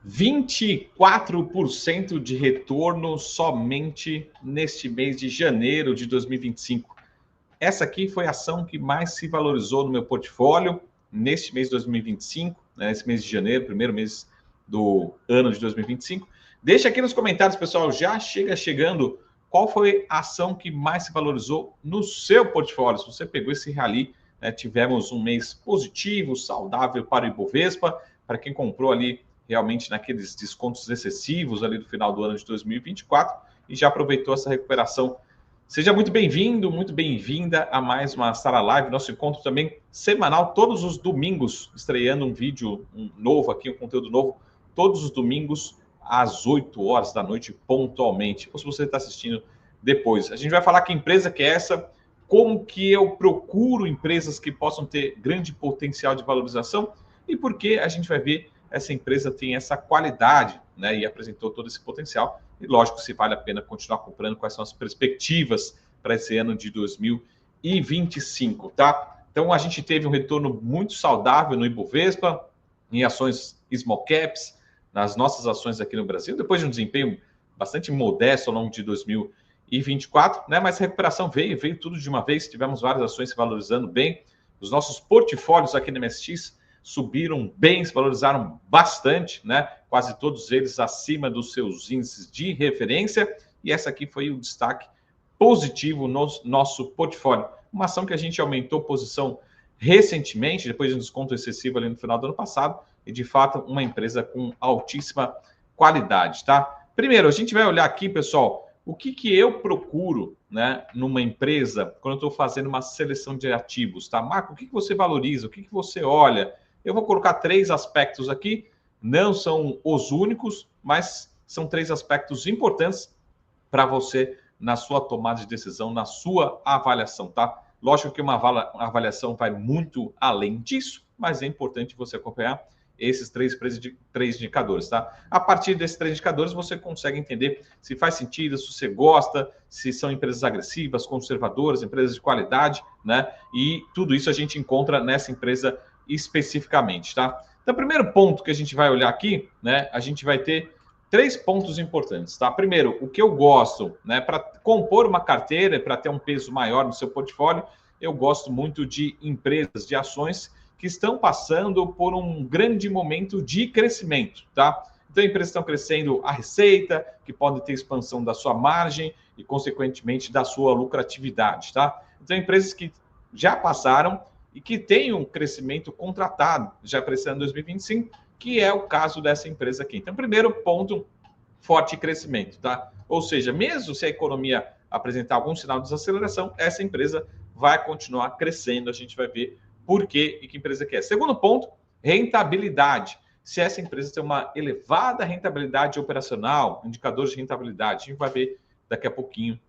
24% de retorno somente neste mês de janeiro de 2025. Essa aqui foi a ação que mais se valorizou no meu portfólio neste mês de 2025, nesse mês de janeiro, primeiro mês do ano de 2025. Deixa aqui nos comentários, pessoal, já chegando, qual foi a ação que mais se valorizou no seu portfólio? Se você pegou esse rally, né, tivemos um mês positivo, saudável para o Ibovespa, para quem comprou ali realmente naqueles descontos excessivos ali do final do ano de 2024 e já aproveitou essa recuperação. Seja muito bem-vindo, muito bem-vinda a mais uma Sara Live, nosso encontro também semanal, todos os domingos, estreando um vídeo novo aqui, um conteúdo novo, todos os domingos às 8 horas da noite, pontualmente. Ou se você está assistindo depois. A gente vai falar que empresa que é essa, como que eu procuro empresas que possam ter grande potencial de valorização e por que a gente vai ver essa empresa tem essa qualidade, né, e apresentou todo esse potencial. E lógico, se vale a pena continuar comprando, quais são as perspectivas para esse ano de 2025, tá? Então, a gente teve um retorno muito saudável no Ibovespa, em ações small caps, nas nossas ações aqui no Brasil, depois de um desempenho bastante modesto ao longo de 2024, né? Mas a recuperação veio tudo de uma vez, tivemos várias ações se valorizando bem, os nossos portfólios aqui no MSX subiram bem, se valorizaram bastante, né? Quase todos eles acima dos seus índices de referência. E essa aqui foi o destaque positivo no nosso portfólio. Uma ação que a gente aumentou posição recentemente, depois de um desconto excessivo ali no final do ano passado, e de fato uma empresa com altíssima qualidade, tá? Primeiro, a gente vai olhar aqui, pessoal, o que eu procuro, né, numa empresa quando eu estou fazendo uma seleção de ativos, tá? Marco, o que você valoriza, o que você olha? Eu vou colocar 3 aspectos aqui, não são os únicos, mas são 3 aspectos importantes para você na sua tomada de decisão, na sua avaliação, tá? Lógico que uma avaliação vai muito além disso, mas é importante você acompanhar esses três indicadores, tá? A partir desses 3 indicadores, você consegue entender se faz sentido, se você gosta, se são empresas agressivas, conservadoras, empresas de qualidade, né? E tudo isso a gente encontra nessa empresa especificamente, tá? Então, o primeiro ponto que a gente vai olhar aqui, né? A gente vai ter 3 pontos importantes, tá? Primeiro, o que eu gosto, né? Para compor uma carteira, para ter um peso maior no seu portfólio, eu gosto muito de empresas, de ações que estão passando por um grande momento de crescimento, tá? Então, empresas estão crescendo a receita, que podem ter expansão da sua margem e, consequentemente, da sua lucratividade, tá? Então, empresas que já passaram e que têm um crescimento contratado já para esse ano 2025, que é o caso dessa empresa aqui. Então, primeiro ponto, forte crescimento, tá? Ou seja, mesmo se a economia apresentar algum sinal de desaceleração, essa empresa vai continuar crescendo. A gente vai ver por quê e que empresa que é. Segundo ponto, rentabilidade. Se essa empresa tem uma elevada rentabilidade operacional, indicadores de rentabilidade, a gente vai ver daqui a pouquinho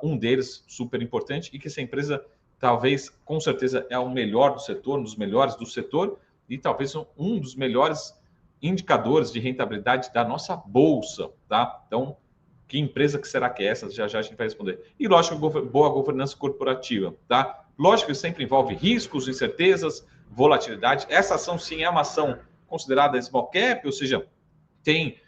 um deles super importante e que essa empresa talvez, com certeza, é o melhor do setor, um dos melhores do setor e talvez um dos melhores indicadores de rentabilidade da nossa bolsa, tá? Então, que empresa que será que é essa? Já a gente vai responder. E, lógico, boa governança corporativa, tá? Lógico que sempre envolve riscos, incertezas, volatilidade. Essa ação, sim, é uma ação considerada small cap, ou seja, tem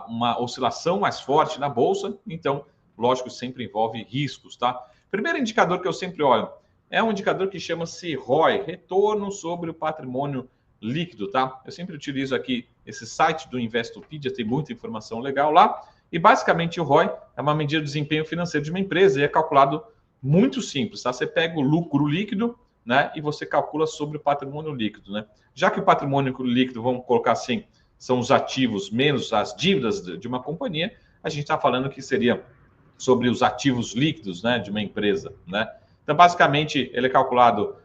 uma oscilação mais forte na bolsa, então, lógico, sempre envolve riscos, tá? Primeiro indicador que eu sempre olho é um indicador que chama-se ROI, Retorno sobre o Patrimônio Líquido, tá? Eu sempre utilizo aqui esse site do Investopedia, tem muita informação legal lá, e basicamente o ROI é uma medida de desempenho financeiro de uma empresa e é calculado muito simples, tá? Você pega o lucro líquido, né, e você calcula sobre o patrimônio líquido, né? Já que o patrimônio líquido, vamos colocar assim, são os ativos menos as dívidas de uma companhia, a gente está falando que seria sobre os ativos líquidos, né, de uma empresa, né? Então, basicamente, ele é calculado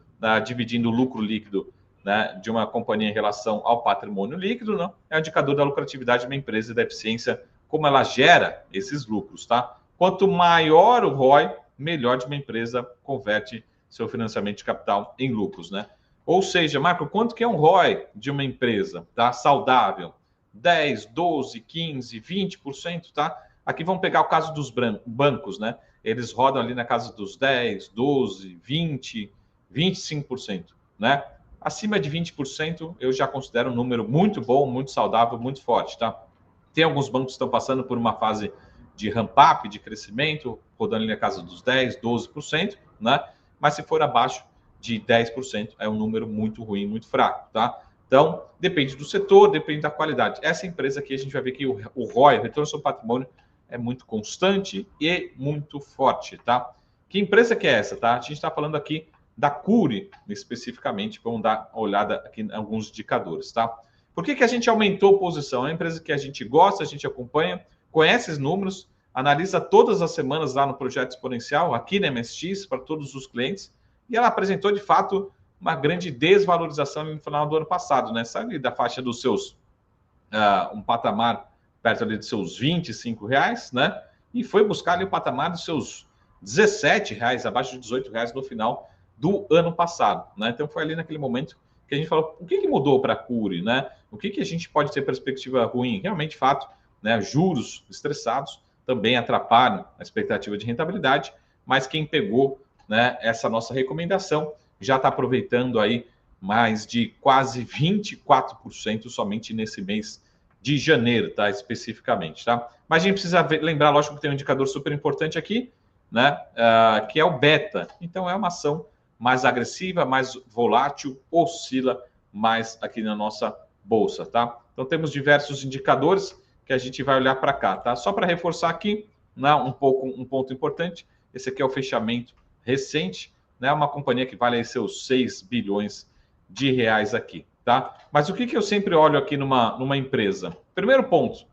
dividindo o lucro líquido, né, de uma companhia em relação ao patrimônio líquido, né? É o indicador da lucratividade de uma empresa e da eficiência, como ela gera esses lucros, tá? Quanto maior o ROI, melhor de uma empresa converte seu financiamento de capital em lucros, né? Ou seja, Marco, quanto que é um ROI de uma empresa, tá? Saudável? 10, 12, 15, 20%, tá? Aqui vamos pegar o caso dos bancos, né? Eles rodam ali na casa dos 10, 12, 20, 25%, né? acima de 20% eu já considero um número muito bom, muito saudável, muito forte, tá? Tem alguns bancos que estão passando por uma fase de ramp-up, de crescimento, rodando ali na casa dos 10%, 12%, né? Mas se for abaixo de 10%, é um número muito ruim, muito fraco, tá? Então, depende do setor, depende da qualidade. Essa empresa aqui, a gente vai ver que o ROI, o retorno sobre patrimônio, é muito constante e muito forte, tá? Que empresa que é essa, tá? A gente está falando aqui da Cury, especificamente. Vamos dar uma olhada aqui em alguns indicadores, tá? Por que a gente aumentou a posição? É uma empresa que a gente gosta, a gente acompanha, conhece os números, analisa todas as semanas lá no Projeto Exponencial, aqui na MSX, para todos os clientes, e ela apresentou, de fato, uma grande desvalorização no final do ano passado, né? Sabe da faixa dos seus, um patamar perto ali dos seus R$ 25, né? E foi buscar ali o patamar dos seus R$ 17, abaixo de R$ 18 no final do ano passado, né? Então foi ali naquele momento que a gente falou, o que mudou para a Cury, né? O que a gente pode ter perspectiva ruim? Realmente, fato, né? Juros estressados também atrapalham a expectativa de rentabilidade, mas quem pegou, né, essa nossa recomendação já está aproveitando aí mais de quase 24% somente nesse mês de janeiro, tá? Especificamente, tá? Mas a gente precisa lembrar, lógico, que tem um indicador super importante aqui, né? Que é o beta. Então, é uma ação mais agressiva, mais volátil, oscila mais aqui na nossa bolsa, tá? Então, temos diversos indicadores que a gente vai olhar para cá, tá? Só para reforçar aqui, né, um ponto importante, esse aqui é o fechamento recente, né? Uma companhia que vale aí seus 6 bilhões de reais aqui, tá? Mas o que eu sempre olho aqui numa empresa? Primeiro ponto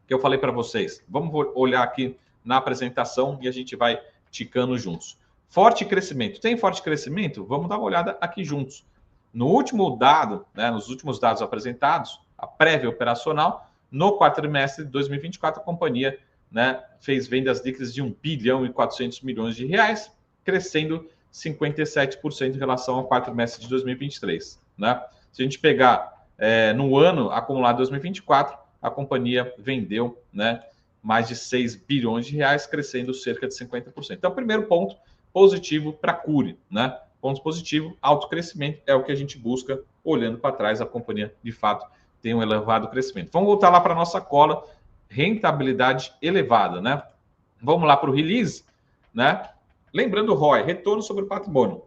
que eu falei para vocês, vamos olhar aqui na apresentação e a gente vai ticando juntos. Forte crescimento. Tem forte crescimento? Vamos dar uma olhada aqui juntos. No último dado, né, nos últimos dados apresentados, a prévia operacional, no quarto trimestre de 2024, a companhia, né, fez vendas líquidas de 1 bilhão e 400 milhões de reais, crescendo 57% em relação ao quarto trimestre de 2023. Né? Se a gente pegar no ano acumulado de 2024, a companhia vendeu, né, mais de 6 bilhões de reais, crescendo cerca de 50%. Então, primeiro ponto positivo para a Cury, né? Ponto positivo, alto crescimento, é o que a gente busca olhando para trás. A companhia, de fato, tem um elevado crescimento. Vamos voltar lá para a nossa cola, rentabilidade elevada, né? Vamos lá para o release, né? Lembrando o ROI, retorno sobre o patrimônio.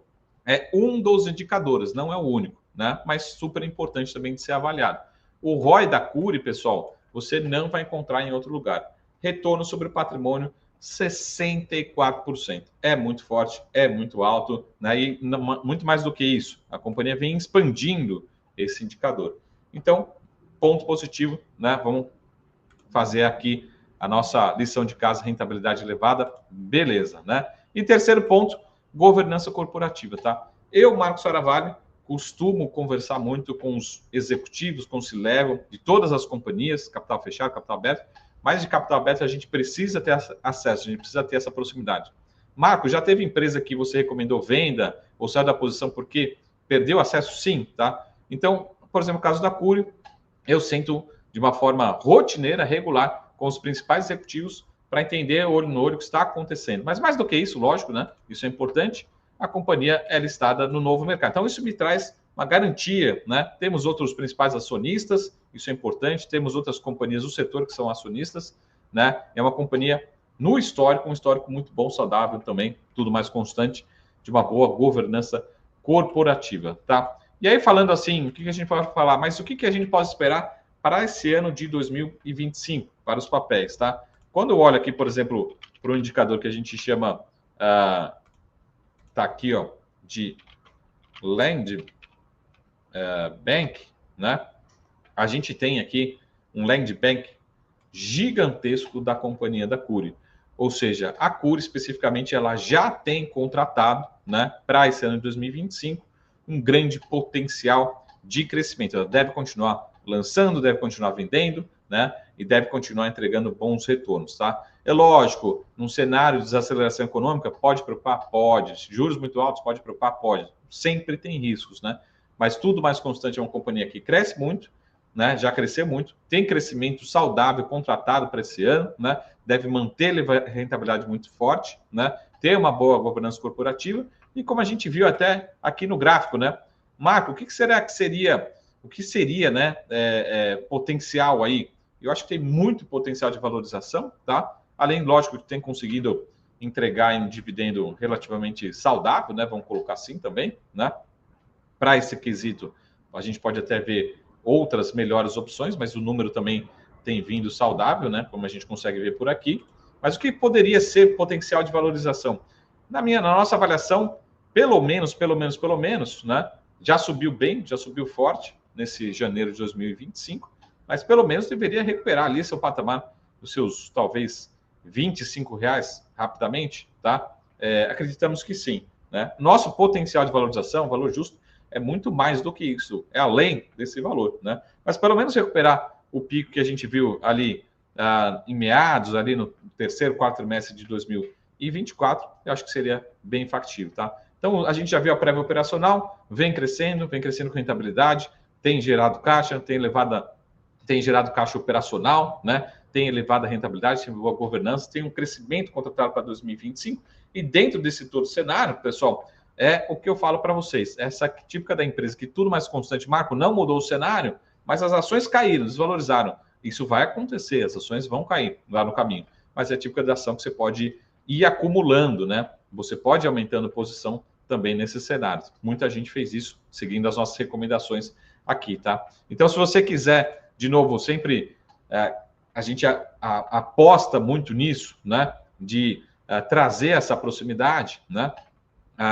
É um dos indicadores, não é o único, né? Mas super importante também de ser avaliado. O ROI da Cury, pessoal, você não vai encontrar em outro lugar. Retorno sobre o patrimônio, 64%. É muito forte, é muito alto, né? E muito mais do que isso, a companhia vem expandindo esse indicador. Então, ponto positivo, né? Vamos fazer aqui a nossa lição de casa, rentabilidade elevada, beleza, né? E terceiro ponto, governança corporativa, tá? Eu, Marcos Saravalho, costumo conversar muito com os executivos, com o C-Level de todas as companhias, capital fechado, capital aberto, mas de capital aberto a gente precisa ter acesso, a gente precisa ter essa proximidade. Marco, já teve empresa que você recomendou venda ou saiu da posição porque perdeu acesso? Sim, tá? Então, por exemplo, no caso da Cury, eu sento de uma forma rotineira, regular, com os principais executivos para entender olho no olho o que está acontecendo. Mas mais do que isso, lógico, né? Isso é importante, a companhia é listada no novo mercado. Então, isso me traz uma garantia, né? Temos outros principais acionistas, isso é importante, temos outras companhias do setor que são acionistas, né? É uma companhia no histórico, um histórico muito bom, saudável também, tudo mais constante, de uma boa governança corporativa, tá? E aí, falando assim, o que a gente pode falar? Mas o que a gente pode esperar para esse ano de 2025, para os papéis, tá? Quando eu olho aqui, por exemplo, para o indicador que a gente chama, tá aqui, ó, de Land Bank, né? A gente tem aqui um Land Bank gigantesco da companhia da Cury. Ou seja, a Cury especificamente ela já tem contratado, né, para esse ano de 2025, um grande potencial de crescimento. Ela deve continuar lançando, deve continuar vendendo, né, e deve continuar entregando bons retornos, tá? É lógico, num cenário de desaceleração econômica, pode preocupar? Pode. Juros muito altos, pode preocupar? Pode. Sempre tem riscos, né? Mas tudo mais constante é uma companhia que cresce muito, né? Já cresceu muito, tem crescimento saudável contratado para esse ano, né? Deve manter rentabilidade muito forte, né? Ter uma boa governança corporativa e como a gente viu até aqui no gráfico, né? Marco, o que será que seria, o que seria, né, potencial aí? Eu acho que tem muito potencial de valorização, tá? Além, lógico, de ter conseguido entregar em dividendo relativamente saudável, né? Vamos colocar assim também, né? Para esse quesito, a gente pode até ver outras melhores opções, mas o número também tem vindo saudável, né? Como a gente consegue ver por aqui. Mas o que poderia ser potencial de valorização? Na nossa avaliação, pelo menos, né? Já subiu bem, já subiu forte nesse janeiro de 2025, mas pelo menos deveria recuperar ali seu patamar dos seus, talvez, R$ 25 rapidamente, tá? Acreditamos que sim, né? Nosso potencial de valorização, valor justo, é muito mais do que isso, é além desse valor, né? Mas pelo menos recuperar o pico que a gente viu ali em meados, ali no terceiro, quarto trimestre de 2024, eu acho que seria bem factível, tá? Então, a gente já viu a prévia operacional, vem crescendo com rentabilidade, tem gerado caixa, tem gerado caixa operacional, né? Tem elevada rentabilidade, tem boa governança, tem um crescimento contratado para 2025, e dentro desse todo cenário, pessoal, é o que eu falo para vocês. Essa típica da empresa que tudo mais constante, Marco, não mudou o cenário, mas as ações caíram, desvalorizaram. Isso vai acontecer, as ações vão cair lá no caminho. Mas é a típica da ação que você pode ir acumulando, né? Você pode ir aumentando posição também nesses cenários. Muita gente fez isso seguindo as nossas recomendações aqui, tá? Então, se você quiser, de novo, sempre a gente aposta muito nisso, né? De trazer essa proximidade, né?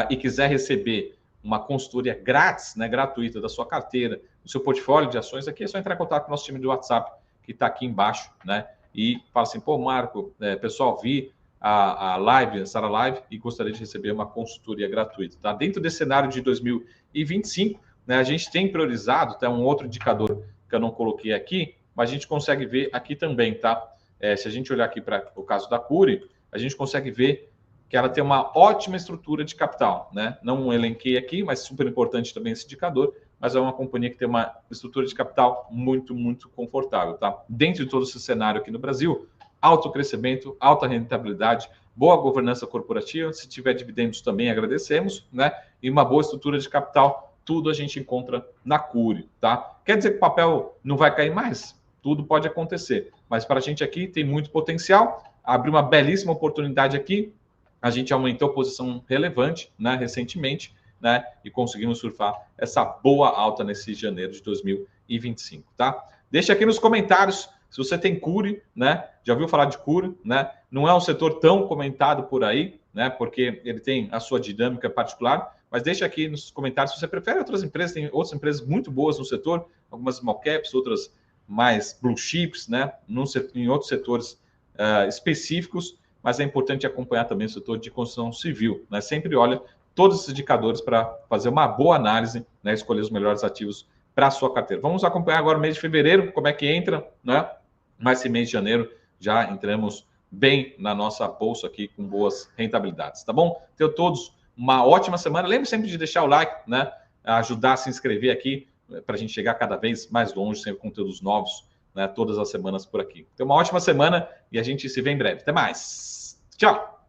E quiser receber uma consultoria grátis, né, gratuita da sua carteira, do seu portfólio de ações, aqui é só entrar em contato com o nosso time do WhatsApp, que está aqui embaixo, né? E fala assim, pô, Marco, pessoal, vi a live, essa live, e gostaria de receber uma consultoria gratuita, tá? Dentro desse cenário de 2025, né, a gente tem priorizado, tá? Um outro indicador que eu não coloquei aqui, mas a gente consegue ver aqui também, tá? Se a gente olhar aqui para o caso da Cury, a gente consegue ver que ela tem uma ótima estrutura de capital, né? Não elenquei aqui, mas super importante também esse indicador, mas é uma companhia que tem uma estrutura de capital muito, muito confortável, tá? Dentro de todo esse cenário aqui no Brasil, alto crescimento, alta rentabilidade, boa governança corporativa, se tiver dividendos também agradecemos, né? E uma boa estrutura de capital, tudo a gente encontra na Cury, tá? Quer dizer que o papel não vai cair mais? Tudo pode acontecer, mas para a gente aqui tem muito potencial, abriu uma belíssima oportunidade aqui, a gente aumentou a posição relevante, né, recentemente, né, e conseguimos surfar essa boa alta nesse janeiro de 2025, tá? Deixa aqui nos comentários se você tem Cury, né? Já ouviu falar de Cury, né? Não é um setor tão comentado por aí, né? Porque ele tem a sua dinâmica particular, mas deixa aqui nos comentários se você prefere outras empresas, tem outras empresas muito boas no setor, algumas small caps, outras mais blue chips, né? Em outros setores específicos, mas é importante acompanhar também o setor de construção civil, né? Sempre olha todos esses indicadores para fazer uma boa análise, né? Escolher os melhores ativos para a sua carteira. Vamos acompanhar agora o mês de fevereiro, como é que entra, né? Mas esse mês de janeiro já entramos bem na nossa bolsa aqui com boas rentabilidades, tá bom? Tenham todos uma ótima semana. Lembre sempre de deixar o like, né? Ajudar a se inscrever aqui para a gente chegar cada vez mais longe, sempre com conteúdos novos, né? Todas as semanas por aqui. Tenha uma ótima semana e a gente se vê em breve. Até mais. Tchau!